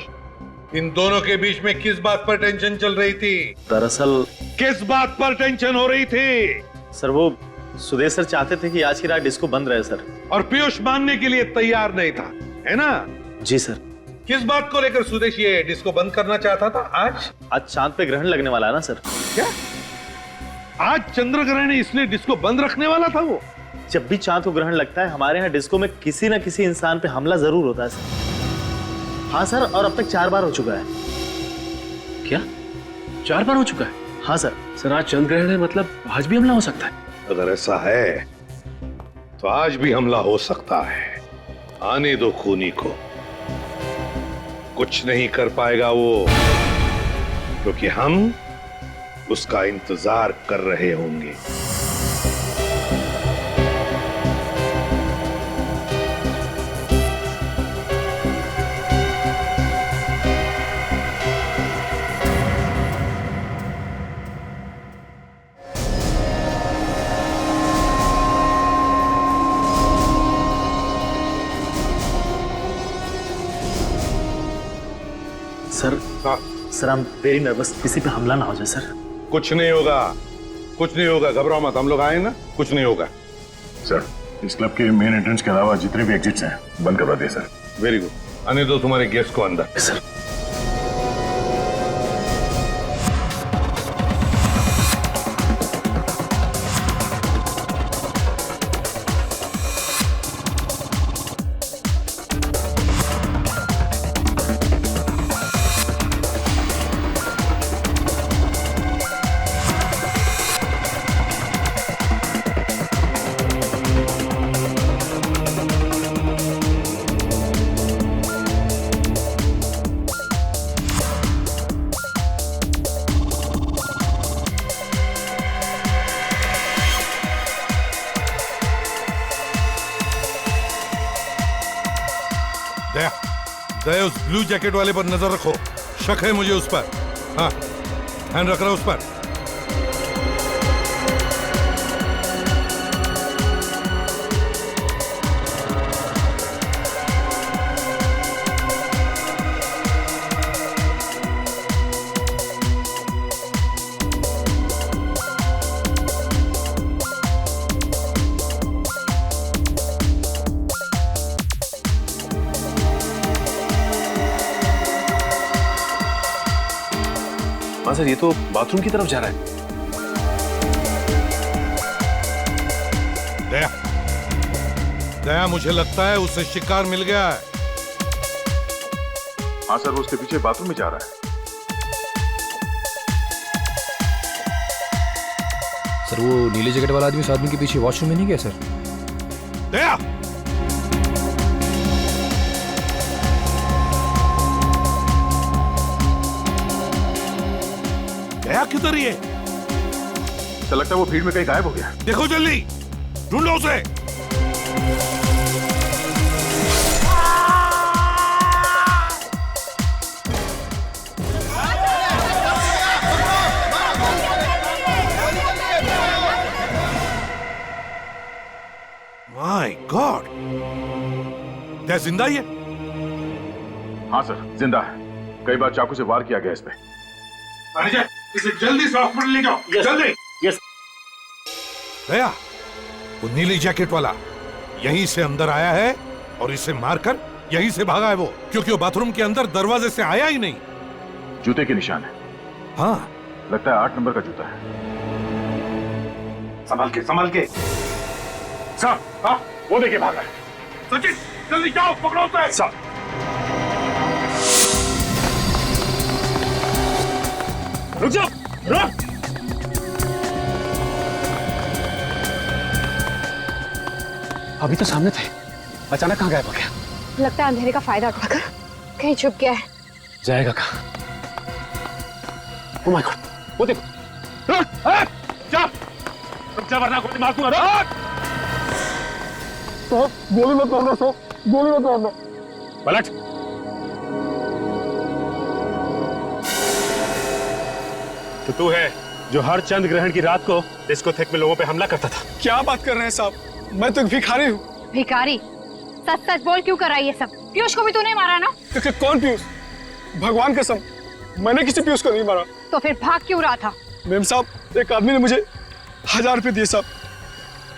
Speaker 8: इन दोनों के बीच में किस बात पर टेंशन चल रही थी?
Speaker 11: दरअसल
Speaker 8: किस बात पर टेंशन हो रही थी?
Speaker 11: सर वो सुदेश सर चाहते थे कि आज की रात डिस्को बंद रहे सर।
Speaker 8: और पीयूष मानने के लिए तैयार नहीं था, है ना?
Speaker 11: जी सर।
Speaker 8: किस बात को लेकर सुदेश ये डिस्को बंद करना चाहता था? आज
Speaker 11: चांद पे ग्रहण लगने वाला है ना सर।
Speaker 8: क्या आज चंद्र ग्रहण है इसलिए डिस्को बंद रखने वाला था वो?
Speaker 11: जब भी चांद को ग्रहण लगता है हमारे यहाँ डिस्को में किसी न किसी इंसान पे हमला जरूर होता है सर। हाँ सर, और अब तक 4 बार हो चुका है।
Speaker 2: क्या 4 बार हो चुका है?
Speaker 11: हाँ सर।
Speaker 2: सर आज चंद्र ग्रहण है, मतलब आज भी हमला हो सकता है।
Speaker 8: अगर ऐसा है तो आज भी हमला हो सकता है। आने दो खूनी को, कुछ नहीं कर पाएगा वो, क्योंकि हम उसका इंतजार कर रहे होंगे।
Speaker 11: Sir sir, I am very nervous, किसी पे हमला ना हो जाए सर।
Speaker 8: कुछ नहीं होगा, कुछ नहीं होगा, घबराओ मत, हम लोग आए ना, कुछ नहीं होगा।
Speaker 6: सर इस क्लब के मेन एंट्रेंस के अलावा जितने भी एग्जिट्स हैं बंद करवा दिए सर।
Speaker 8: वेरी गुड, आने दो तुम्हारे गेस्ट को अंदर।
Speaker 11: सर
Speaker 8: दया, उस ब्लू जैकेट वाले पर नजर रखो, शक है मुझे उस पर। हाँ, ध्यान रख रहा उस पर।
Speaker 2: हाँ सर, ये तो बाथरूम की तरफ जा रहा है।
Speaker 8: दया, दया, मुझे लगता है उसे शिकार मिल गया है।
Speaker 6: हाँ सर, वो उसके पीछे बाथरूम में जा रहा है।
Speaker 13: सर वो नीले जैकेट वाला आदमी उस आदमी के पीछे वॉशरूम में नहीं गया सर?
Speaker 8: दया, दया किधर ही है?
Speaker 6: तो लगता है वो भीड़ में कहीं गायब हो गया।
Speaker 8: देखो जल्दी, ढूंढो उसे। माय गॉड, क्या जिंदा ही है?
Speaker 6: हाँ सर, जिंदा है। कई बार चाकू से वार किया गया इस पे। मैनेजर, इसे जल्दी से हॉस्पिटल ले जाओ। जल्दी।
Speaker 11: यस।
Speaker 8: दया, वो नीली जैकेट वाला यहीं से अंदर आया है और इसे मारकर यहीं से भागा है वो, क्योंकि वो बाथरूम के अंदर दरवाजे से आया ही नहीं।
Speaker 6: जूते के निशान है।
Speaker 8: हाँ,
Speaker 6: लगता है 8 नंबर का जूता है। संभाल के, संभाल के। सर, हाँ, वो देखिए भागा है। सचिन, जल्दी जाओ, पकड़ो उसे। सर। रुक जाओ, रुक।
Speaker 2: अभी तो सामने थे, अचानक कहाँ गायब हो गया?
Speaker 10: लगता है अंधेरे का फायदा उठाकर कहीं छुप गया है।
Speaker 2: जाएगा कहाँ? ओह माय गॉड, वो देखो।
Speaker 6: रुक जा वरना गोली मार दूंगा। रुक।
Speaker 5: तो गोली मत मारना, तो गोली मत मारना।
Speaker 6: पलट। तो तू है जो हर चंद्र ग्रहण की रात को डिस्कोथेक में लोगों पे हमला करता था।
Speaker 5: क्या बात कर रहे हैं साहब, मैं तो भिखारी हूँ।
Speaker 10: भिखारी? सच सच बोल, क्यों कर रहा है ये सब? पीयूष को भी तूने मारा ना?
Speaker 5: कौन पीयूष? भगवान कसम, मैंने किसी पीयूष को नहीं मारा।
Speaker 10: तो फिर भाग क्यों रहा था?
Speaker 5: मेम साहब, एक आदमी ने मुझे 1000 रुपए दिए साहब।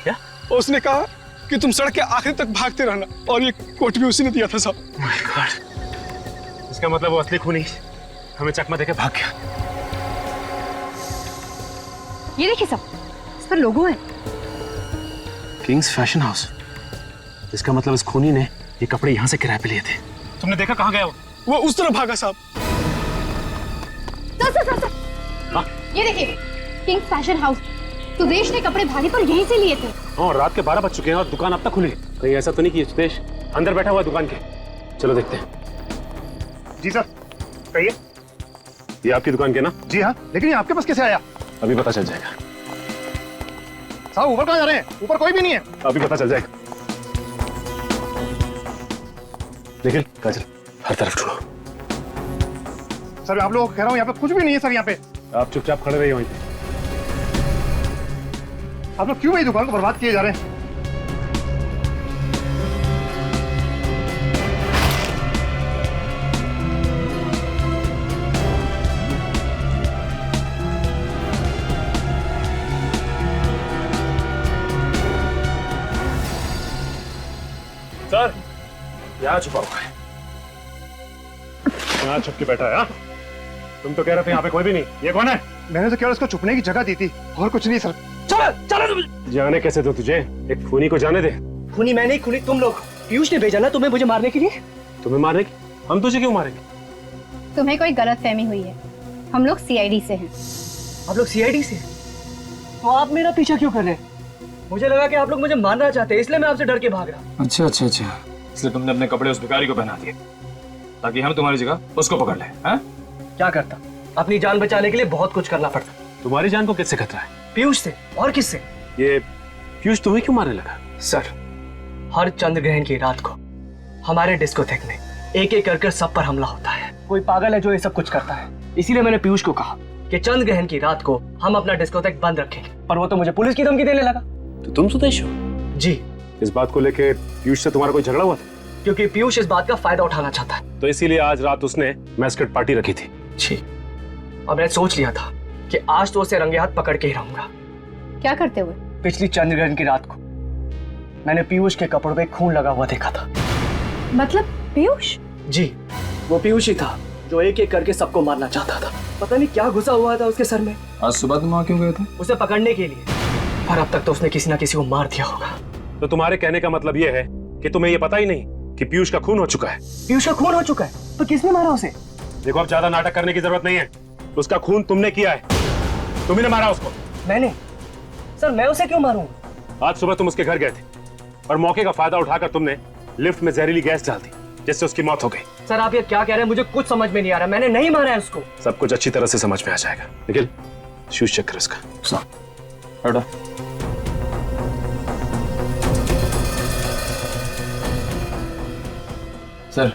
Speaker 11: क्या?
Speaker 5: उसने कहा कि तुम सड़क के आखिरी तक भागते रहना, और ये कोट भी उसी ने दिया था साहब।
Speaker 6: माय गॉड, इसका मतलब वो असली खूनी हमें चकमा देकर भाग गया।
Speaker 10: ये देखिए सब, इस पर लोगो है।
Speaker 2: Kings fashion house. इसका मतलब इस खूनी ने ये कपड़े यहाँ से किराए पे लिए थे।
Speaker 6: तुमने देखा कहाँ गया वो?
Speaker 5: वो उस तरफ भागा साहब।
Speaker 10: ये देखिए, किंग्स फैशन हाउस। सुदेश ने कपड़े भागे तो यहीं से लिए थे।
Speaker 2: और रात के 12 बज चुके हैं और दुकान अब तक खुली। कहीं ऐसा तो नहीं कि सुदेश अंदर बैठा हुआ है दुकान के? चलो देखते हैं।
Speaker 5: जी सर, कहिए।
Speaker 2: ये आपकी दुकान के ना?
Speaker 5: जी हाँ, लेकिन ये आपके पास कैसे आया?
Speaker 2: अभी पता चल जाएगा।
Speaker 5: साहब ऊपर कहाँ जा रहे हैं? ऊपर कोई भी नहीं है।
Speaker 2: अभी पता चल जाएगा। निखिल, काजल, हर तरफ ढूंढो।
Speaker 5: सर आप लोगों को कह रहा हूँ, यहाँ पे कुछ भी नहीं है सर। यहाँ पे
Speaker 2: आप चुपचाप खड़े रहिए वहीं पे।
Speaker 5: आप लोग क्यों मेरी दुकान को बर्बाद किए जा रहे हैं?
Speaker 2: सर, यहाँ छुपा हुआ है। यहाँ छुप के बैठा है। हाँ? तुम तो कह रहे थे यहाँ पे कोई भी नहीं। ये कौन है?
Speaker 5: मैंने तो केवल उसको छुपने की जगह दी थी और कुछ नहीं सर।
Speaker 1: चलो तुम।
Speaker 2: जाने कैसे दो तुझे? एक खूनी को जाने दे।
Speaker 1: खूनी मैं नहीं, खूनी तुम लोग। पीयूष ने भेजा ना तुम्हें मुझे मारने के लिए।
Speaker 2: तुम्हें मारने की? हम तुझे क्यों मारेंगे?
Speaker 10: तुम्हें कोई गलतफहमी हुई है। हम लोग सीआईडी से हैं।
Speaker 1: आप लोग सीआईडी से? तो आप मेरा पीछा क्यों कर रहे हैं? मुझे लगा कि आप लोग मुझे मारना चाहते हैं, इसलिए मैं आपसे डर के भाग रहा।
Speaker 13: अच्छा अच्छा अच्छा, इसलिए तुमने अपने कपड़े उस भिखारी को पहना दिए ताकि हम तुम्हारी जगह उसको पकड़ लें। हाँ?
Speaker 1: क्या करता? अपनी जान बचाने के लिए बहुत कुछ करना पड़ता।
Speaker 2: तुम्हारी जान को किससे खतरा है?
Speaker 1: पीयूष से। और किससे?
Speaker 2: ये पीयूष तुम्हें क्यों मारने लगा?
Speaker 1: सर, हर चंद्र ग्रहण की रात को हमारे डिस्कोथेक में एक एक कर सब पर हमला होता है। कोई पागल है जो ये सब कुछ करता है। इसीलिए मैंने पीयूष को कहा कि चंद्र ग्रहण की रात को हम अपना डिस्कोथेक बंद रखेंगे, पर वो तो मुझे पुलिस की धमकी देने लगा।
Speaker 2: तो तुम सुदेश हो?
Speaker 1: जी।
Speaker 2: इस बात को लेके पीयूष से तुम्हारा कोई झगड़ा हुआ था?
Speaker 1: क्योंकि पीयूष इस बात का फायदा उठाना चाहता है,
Speaker 2: तो इसीलिए आज रात उसने मैस्कट पार्टी रखी थी।
Speaker 1: जी। और मैंने सोच लिया था कि आज तो उसे रंगे हाथ पकड़ के ही रहूंगा।
Speaker 10: क्या करते हुए?
Speaker 1: पिछली चंद्र ग्रहण की रात को मैंने पीयूष के कपड़ों पे खून लगा हुआ देखा था।
Speaker 10: मतलब पीयूष?
Speaker 1: जी, वो पीयूष ही था जो एक एक करके सबको मारना चाहता था। पता नहीं क्या घुसा हुआ था उसके सर में।
Speaker 13: आज सुबह तुम वहां क्यों गए थे?
Speaker 1: उसे पकड़ने के लिए, पर अब तक तो उसने किसी ना किसी को मार दिया होगा।
Speaker 2: तो तुम्हारे कहने का मतलब यह है कि तुम्हें यह पता ही नहीं कि पीयूष का खून हो चुका है?
Speaker 1: पीयूष का खून हो चुका है? तो किसने मारा उसे?
Speaker 2: देखो, अब ज्यादा नाटक करने की जरूरत नहीं है। उसका खून तुमने किया है, तुमने मारा उसको।
Speaker 1: मैंने? सर, मैं उसे क्यों मारूं?
Speaker 2: आज सुबह तुम उसके घर गए थे और मौके का फायदा उठाकर तुमने लिफ्ट में जहरीली गैस डाल दी, जिससे उसकी मौत हो गई।
Speaker 1: सर, आप ये क्या कह रहे हैं? मुझे कुछ समझ में नहीं आ रहा। मैंने नहीं मारा है उसको।
Speaker 2: सब कुछ अच्छी तरह से समझ में आ जाएगा। निखिल, शूज चेक कर इसका।
Speaker 13: हटो। सर,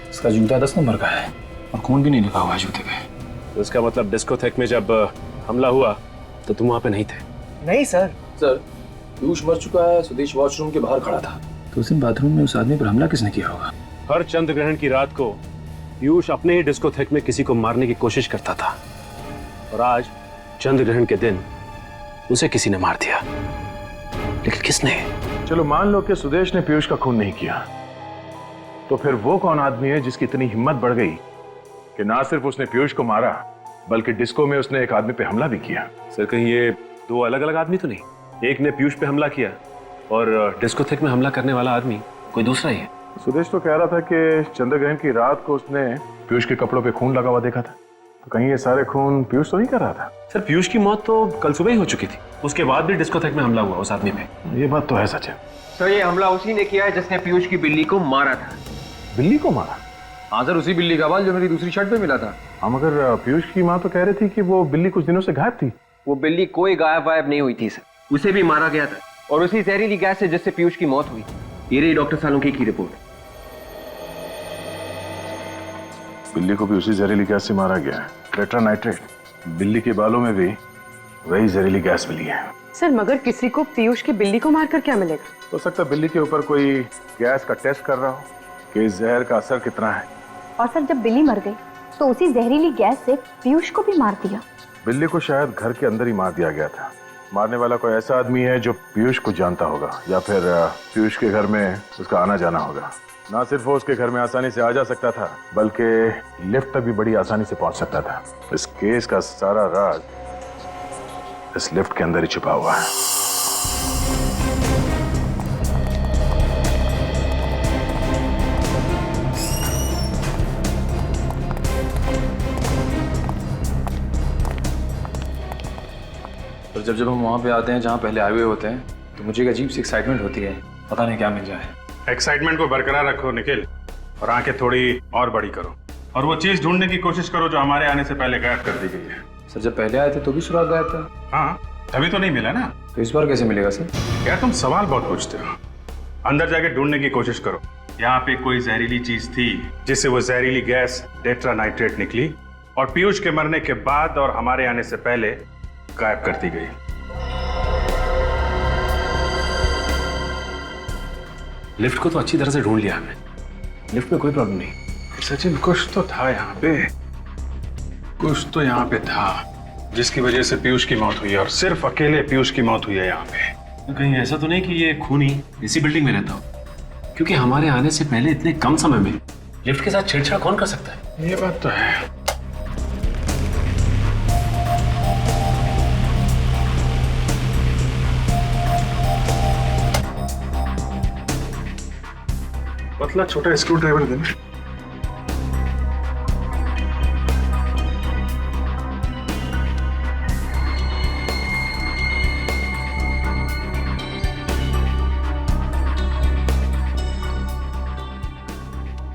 Speaker 13: इसका जूता 10 नंबर का है और खून भी नहीं लिखा हुआ है जूते पे।
Speaker 2: तो इसका मतलब डिस्कोथेक में जब हमला हुआ तो तुम वहां पे नहीं थे?
Speaker 1: नहीं सर।
Speaker 13: सर, पीयूष मर चुका है, सुदेश वॉशरूम के बाहर खड़ा था। तो उस दिन बाथरूम में उस आदमी पर हमला किसने किया होगा?
Speaker 2: हर चंद्र ग्रहण की रात को पीयूष अपने ही डिस्कोथेक में किसी को मारने की कोशिश करता था, और आज चंद्र ग्रहण के दिन उसे किसी ने मार दिया। लेकिन किसने?
Speaker 6: चलो मान लो कि सुदेश ने पीयूष का खून नहीं किया, तो फिर वो कौन आदमी है जिसकी इतनी हिम्मत बढ़ गई कि ना सिर्फ उसने पीयूष को मारा बल्कि डिस्को में उसने एक आदमी पे हमला भी किया?
Speaker 2: सर, कहीं ये दो अलग अलग आदमी तो नहीं? एक ने पीयूष पे हमला किया और डिस्कोथेक में हमला करने वाला आदमी कोई दूसरा ही है।
Speaker 6: सुदेश तो कह रहा था कि चंद्र ग्रहण की रात को उसने पीयूष के कपड़ों पे खून लगा हुआ देखा था। तो कहीं ये सारे खून पीयूष तो नहीं कर रहा था?
Speaker 2: सर, पीयूष की मौत तो कल सुबह ही हो चुकी थी, उसके बाद भी डिस्कोथेक में हमला हुआ उस आदमी पे।
Speaker 6: ये बात तो है सच है।
Speaker 3: सर, ये हमला उसी ने किया है जिसने पीयूष की बिल्ली को मारा था।
Speaker 6: बिल्ली को मारा?
Speaker 3: हाँ सर, उसी बिल्ली का बाल जो मेरी दूसरी शर्ट पे मिला था।
Speaker 6: हाँ, मगर पीयूष की माँ तो कह रही थी कि वो बिल्ली कुछ दिनों से गायब थी।
Speaker 3: वो बिल्ली कोई गायब वायब नहीं हुई थी सर, उसे भी मारा गया था, और उसी जहरीली गैस से जिससे पीयूष की मौत हुई। ये रही डॉक्टर सालुंके की रिपोर्ट।
Speaker 6: बिल्ली को भी उसी जहरीली गैस से मारा गया है, टेट्रा नाइट्रेट। बिल्ली के बालों में भी वही जहरीली गैस मिली है।
Speaker 7: सर, मगर किसी को पीयूष की बिल्ली को मारकर क्या मिलेगा?
Speaker 6: हो सकता है बिल्ली के ऊपर कोई गैस का टेस्ट कर रहा हो कि इस जहर का असर कितना है।
Speaker 10: और सर, जब बिल्ली मर गई तो उसी जहरीली गैस से पीयूष को भी मार दिया।
Speaker 6: बिल्ली को शायद घर के अंदर ही मार दिया गया था। मारने वाला कोई ऐसा आदमी है जो पीयूष को जानता होगा, या फिर पीयूष के घर में उसका आना जाना होगा। ना सिर्फ वो उसके घर में आसानी से आ जा सकता था, बल्कि लिफ्ट तक भी बड़ी आसानी से पहुंच सकता था। इस केस का सारा राज इस लिफ्ट के अंदर ही छुपा हुआ है।
Speaker 13: जब जब हम वहाँ पे आते हैं जहाँ पहले आए हुए होते हैं तो मुझे एक अजीब सी एक्साइटमेंट होती है, पता नहीं क्या मिल जाए।
Speaker 6: एक्साइटमेंट को बरकरार रखो निखिल, और आंखें थोड़ी और बड़ी करो, और वो चीज ढूंढने की कोशिश करो जो हमारे आने से पहले गायब कर दी गई है।
Speaker 13: सर जब पहले आए थे तो भी सुराग गायब था।
Speaker 6: हाँ, तभी तो नहीं मिला ना।
Speaker 13: तो इस बार कैसे मिलेगा सर?
Speaker 6: यार तुम सवाल बहुत पूछते हो। अंदर जाके ढूंढने की कोशिश करो। यहाँ पे कोई जहरीली चीज थी जिससे वो जहरीली गैस टेट्रा नाइट्रेट निकली और पीयूष के मरने के बाद और हमारे आने से पहले गायब कर दी गई।
Speaker 2: लिफ्ट को तो अच्छी तरह से ढूंढ लिया हमने, लिफ्ट में कोई प्रॉब्लम नहीं।
Speaker 6: सचिन कुछ तो था यहाँ पे, कुछ तो यहाँ पे था जिसकी वजह से पीयूष की मौत हुई है, और सिर्फ अकेले पीयूष की मौत हुई है यहाँ पे।
Speaker 2: कहीं ऐसा तो नहीं कि ये खूनी इसी बिल्डिंग में रहता हो? क्योंकि हमारे आने से पहले इतने कम समय में लिफ्ट के साथ छेड़छाड़ कौन कर सकता है?
Speaker 6: ये बात तो है। पतला छोटा स्क्रू ड्राइवर देना।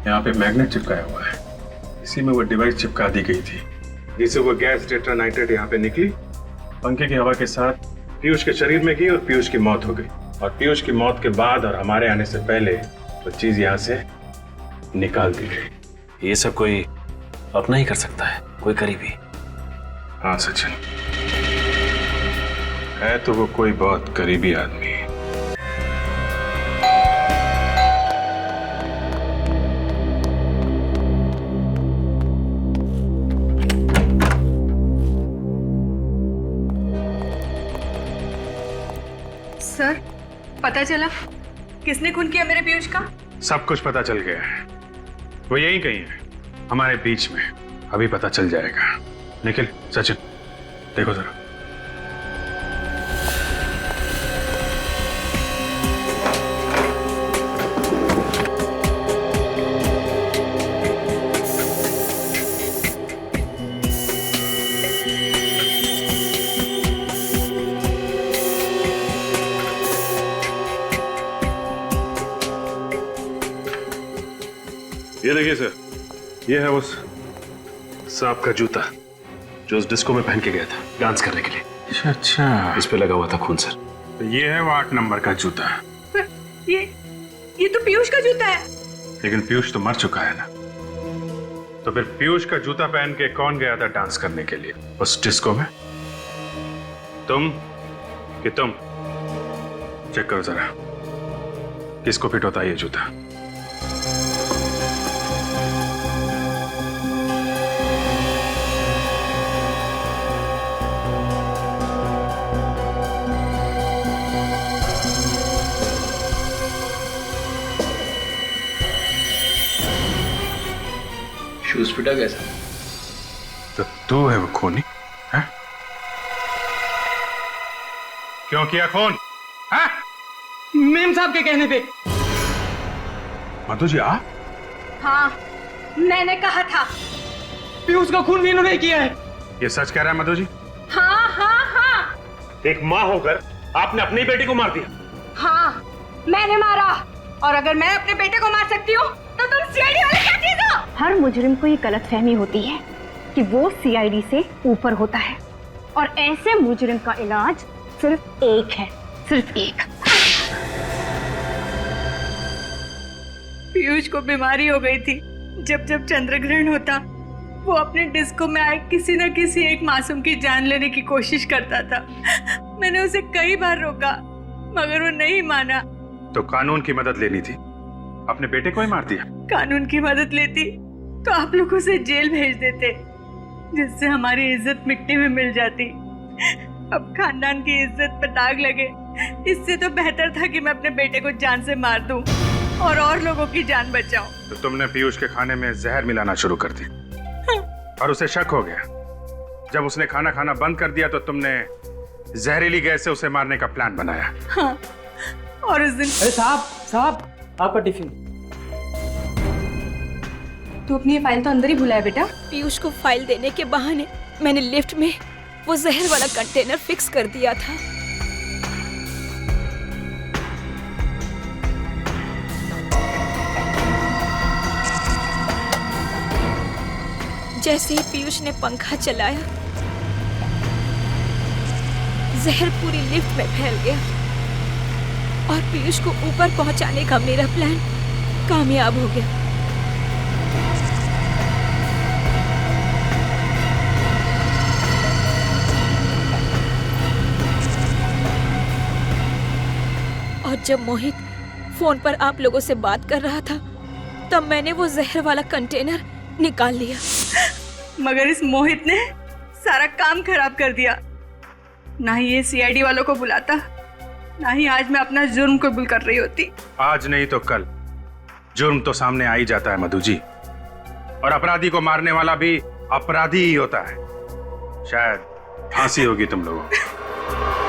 Speaker 6: यहाँ पे मैग्नेट चिपकाया हुआ है, इसी में वो डिवाइस चिपका दी गई थी जिससे वो गैस टेट्रा नाइट्रेट यहाँ पे निकली, पंखे की हवा के साथ पीयूष के शरीर में गई और पीयूष की मौत हो गई। और पीयूष की मौत के बाद और हमारे आने से पहले वो चीज यहाँ से निकाल दी गई।
Speaker 2: ये सब कोई अपना ही कर सकता है, कोई करीबी।
Speaker 6: हाँ सचिन, है तो वो कोई बहुत करीबी आदमी।
Speaker 4: सर, पता चला किसने खून किया मेरे पीयूष का?
Speaker 6: सब कुछ पता चल गया है, वो यही कहीं है हमारे बीच में, अभी पता चल जाएगा। निखिल, सचिन, देखो जरा।
Speaker 2: ये देखिए सर, ये है उस सांप का जूता जो उस डिस्को में पहन के गया था डांस करने के लिए।
Speaker 6: अच्छा अच्छा,
Speaker 2: इस पे लगा हुआ था खून सर।
Speaker 6: तो ये है वो 8 नंबर का जूता।
Speaker 4: ये तो पीयूष का जूता है।
Speaker 6: लेकिन पीयूष तो मर चुका है ना, तो फिर पीयूष का जूता पहन के कौन गया था डांस करने के लिए उस डिस्को में? तुम कि तुम? चेक करो जरा किसको फिट होता है ये जूता।
Speaker 3: शूज फिटा कैसा?
Speaker 6: तो तू है वो खूनी है? क्यों किया खून? है?
Speaker 1: मेम साहब के कहने पे।
Speaker 6: मधु जी आ?
Speaker 4: हाँ, मैंने कहा था।
Speaker 1: पीयूष का खून भी इन्होंने किया है।
Speaker 6: ये सच कह रहा है मधु जी?
Speaker 4: हाँ हाँ हाँ।
Speaker 2: एक माँ होकर आपने अपनी बेटी को मार दिया।
Speaker 4: हाँ, मैंने मारा। और अगर मैं अपने बेटे को मार सकती हूँ तो तुम सीआईडी वाले क्या चीज हो?
Speaker 10: हर मुजरिम को ये गलतफहमी होती है कि वो सीआईडी से ऊपर होता है, और ऐसे मुजरिम का इलाज सिर्फ एक है, सिर्फ एक।
Speaker 4: पीयूष को बीमारी हो गई थी। जब जब चंद्र ग्रहण होता वो अपने डिस्को में आए किसी न किसी एक मासूम की जान लेने की कोशिश करता था। मैंने उसे कई बार रोका मगर वो नहीं माना।
Speaker 6: तो कानून की मदद लेनी थी, अपने बेटे को ही मार दिया।
Speaker 4: कानून की मदद लेती तो आप लोग उसे जेल भेज देते, जिससे हमारी इज्जत मिट्टी में मिल जाती। अब खानदान की इज्जत पर दाग लगे, इससे तो बेहतर था कि मैं अपने बेटे को जान से मार दूं और लोगों की जान बचाऊं।
Speaker 6: तो तुमने पीयूष के खाने में जहर मिलाना शुरू कर दी। और उसे शक हो गया। जब उसने खाना खाना बंद कर दिया तो तुमने जहरीली गैस से उसे मारने का प्लान बनाया।
Speaker 4: हाँ, और उस दिन।
Speaker 1: अरे साहब आपका टिफिन।
Speaker 4: तू अपनी फाइल तो अंदर ही भुलाया बेटा।
Speaker 14: पीयूष को फाइल देने के बहाने मैंने लिफ्ट में वो जहर वाला कंटेनर फिक्स कर दिया था। जैसे ही पीयूष ने पंखा चलाया, जहर पूरी लिफ्ट में फैल गया और पीयूष को ऊपर पहुंचाने का मेरा प्लान कामयाब हो गया। और जब मोहित फोन पर आप लोगों से बात कर रहा था, तब मैंने वो जहर वाला कंटेनर निकाल लिया।
Speaker 4: मगर इस मोहित ने सारा काम खराब कर दिया। ना ही ये सीआईडी वालों को बुलाता, ना ही आज मैं अपना जुर्म कबूल कर रही होती।
Speaker 6: आज नहीं तो कल जुर्म तो सामने आ ही जाता है मधु जी, और अपराधी को मारने वाला भी अपराधी ही होता है। शायद फांसी होगी तुम लोगों को।